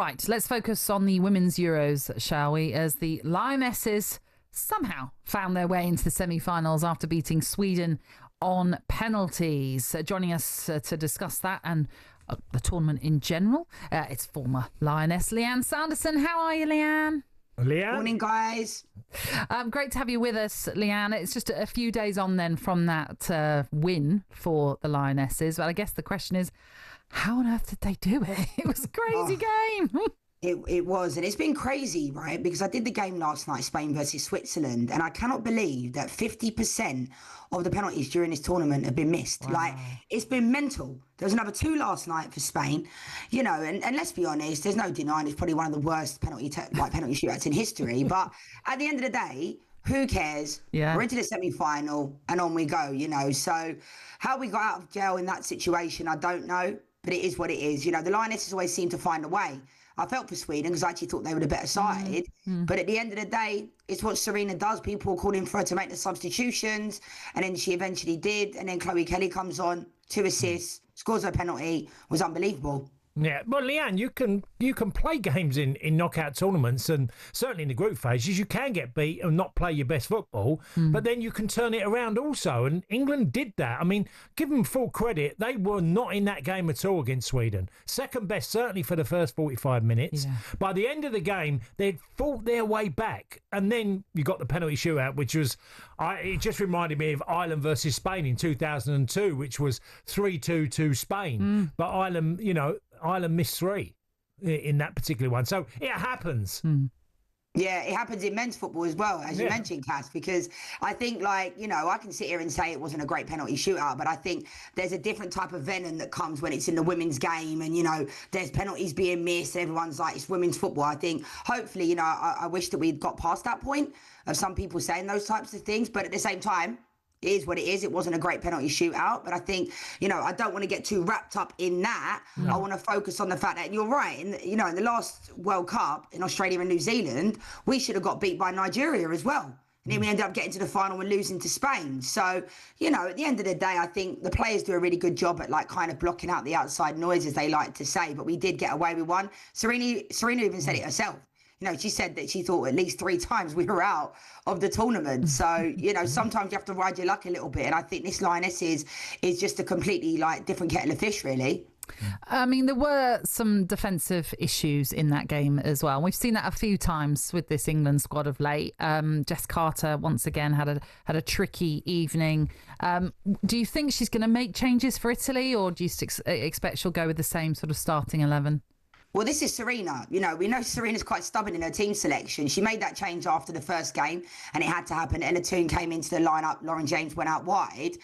Right, let's focus on the Women's Euros, shall we? As the Lionesses somehow found their way into the semi-finals after beating Sweden on penalties. Joining us to discuss that and the tournament in general, it's former Lioness Lianne Sanderson. How are you, Lianne? Lianne? Morning, guys. Great to have you with us, Lianne. It's just a few days on then from that win for the Lionesses. But I guess the question is, how on earth did they do it? It was a crazy game. It was, and it's been crazy, right? Because I did the game last night, Spain versus Switzerland, and I cannot believe that 50% of the penalties during this tournament have been missed. Wow. Like, it's been mental. There was another 2 last night for Spain, you know, and let's be honest, there's no denying it's probably one of the worst penalty shootouts in history. But at the end of the day, who cares? Yeah. We're into the semi-final, and on we go, you know. So how we got out of jail in that situation, I don't know, but it is what it is. You know, the Lionesses always seem to find a way. I felt for Sweden because I actually thought they were the better side. But at the end of the day, it's what Serena does. People were calling for her to make the substitutions, and then she eventually did. And then Chloe Kelly comes on, 2 assists, scores her penalty, was unbelievable. Yeah, well, Lianne, you can play games in knockout tournaments, and certainly in the group phases, you can get beat and not play your best football, but then you can turn it around also. And England did that. I mean, give them full credit. They were not in that game at all against Sweden. Second best, certainly for the first 45 minutes. Yeah. By the end of the game, they'd fought their way back. And then you got the penalty shootout, which was, it just reminded me of Ireland versus Spain in 2002, which was 3-2 to Spain. But Ireland missed 3 in that particular one. So it happens. Yeah, it happens in men's football as well, as you mentioned, Cass, because I think, like, you know, I can sit here and say it wasn't a great penalty shootout, but I think there's a different type of venom that comes when it's in the women's game and, you know, there's penalties being missed. Everyone's like, it's women's football. I think, hopefully, you know, I wish that we'd got past that point of some people saying those types of things, but at the same time, it is what it is. It wasn't a great penalty shootout, but I think, you know, I don't want to get too wrapped up in that. I want to focus on the fact that you're right. In the last World Cup in Australia and New Zealand, we should have got beat by Nigeria as well. And then we ended up getting to the final and losing to Spain. So, you know, at the end of the day, I think the players do a really good job at, like, kind of blocking out the outside noise, as they like to say. But we did get away with one. Serena even said it herself. You know, she said that she thought at least 3 times we were out of the tournament. So, you know, sometimes you have to ride your luck a little bit. And I think this Lionesses is just a completely, like, different kettle of fish, really. I mean, there were some defensive issues in that game as well. We've seen that a few times with this England squad of late. Jess Carter, once again, had a tricky evening. Do you think she's going to make changes for Italy, or do you expect she'll go with the same sort of starting 11? Well, this is Serena. You know, we know Serena's quite stubborn in her team selection. She made that change after the first game, and it had to happen. Ella Toone came into the lineup. Lauren James went out wide.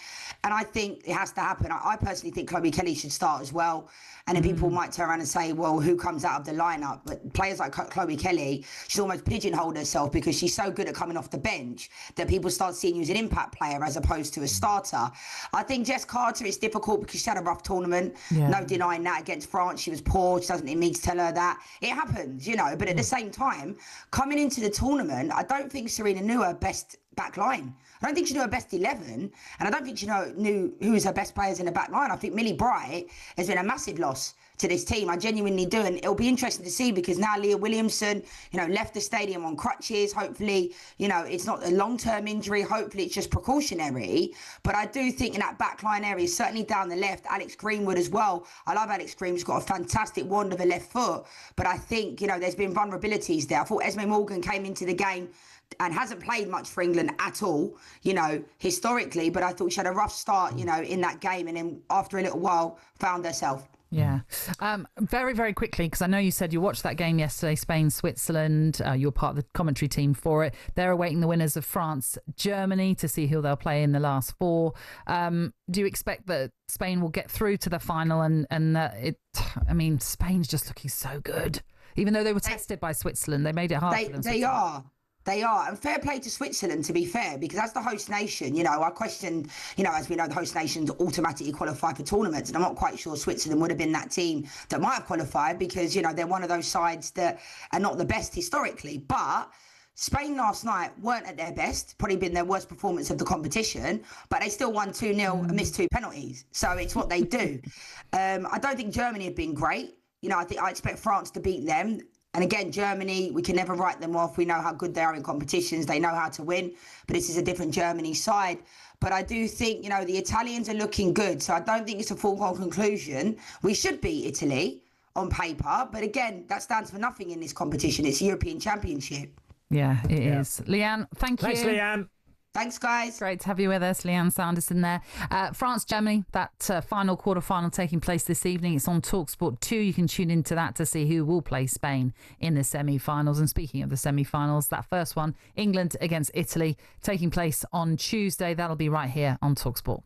And I think it has to happen. I personally think Chloe Kelly should start as well. And then people might turn around and say, well, who comes out of the lineup? But players like Chloe Kelly, she's almost pigeonholed herself because she's so good at coming off the bench that people start seeing you as an impact player as opposed to a starter. I think Jess Carter, it's difficult because she had a rough tournament. Yeah. No denying that. Against France, she was poor. She doesn't need me to tell her that. It happens, you know. But at the same time, coming into the tournament, I don't think Serena knew her best back line. I don't think she knew her best 11, and I don't think she knew who was her best players in the back line. I think Millie Bright has been a massive loss to this team. I genuinely do, and it'll be interesting to see because now Leah Williamson, you know, left the stadium on crutches. Hopefully, you know, it's not a long-term injury. Hopefully, it's just precautionary. But I do think in that back line area, certainly down the left, Alex Greenwood as well. I love Alex Green. She's got a fantastic wand of a left foot. But I think, you know, there's been vulnerabilities there. I thought Esme Morgan came into the game and hasn't played much for England at all, you know, historically. But I thought she had a rough start, you know, in that game. And then after a little while, found herself. Yeah. Very, very quickly, because I know you said you watched that game yesterday, Spain, Switzerland. You're part of the commentary team for it. They're awaiting the winners of France, Germany to see who they'll play in the last 4. Do you expect that Spain will get through to the final? I mean, Spain's just looking so good. Even though they were tested by Switzerland, they made it hard for them. They are. And fair play to Switzerland, to be fair, because as the host nation, you know, I questioned, you know, as we know, the host nations automatically qualify for tournaments. And I'm not quite sure Switzerland would have been that team that might have qualified because, you know, they're one of those sides that are not the best historically. But Spain last night weren't at their best, probably been their worst performance of the competition, but they still won 2-0 and missed 2 penalties. So it's what they do. I don't think Germany have been great. I think I expect France to beat them. And again, Germany, we can never write them off. We know how good they are in competitions. They know how to win. But this is a different Germany side. But I do think, the Italians are looking good. So I don't think it's a foregone conclusion. We should beat Italy on paper. But again, that stands for nothing in this competition. It's a European Championship. Yeah, it is. Leanne, thank you. Thanks, Leanne. Thanks, guys. Great to have you with us, Lianne Sanderson there. France-Germany, that final quarter-final taking place this evening. It's on talkSPORT 2. You can tune into that to see who will play Spain in the semi-finals. And speaking of the semi-finals, that first one, England against Italy, taking place on Tuesday. That'll be right here on talkSPORT.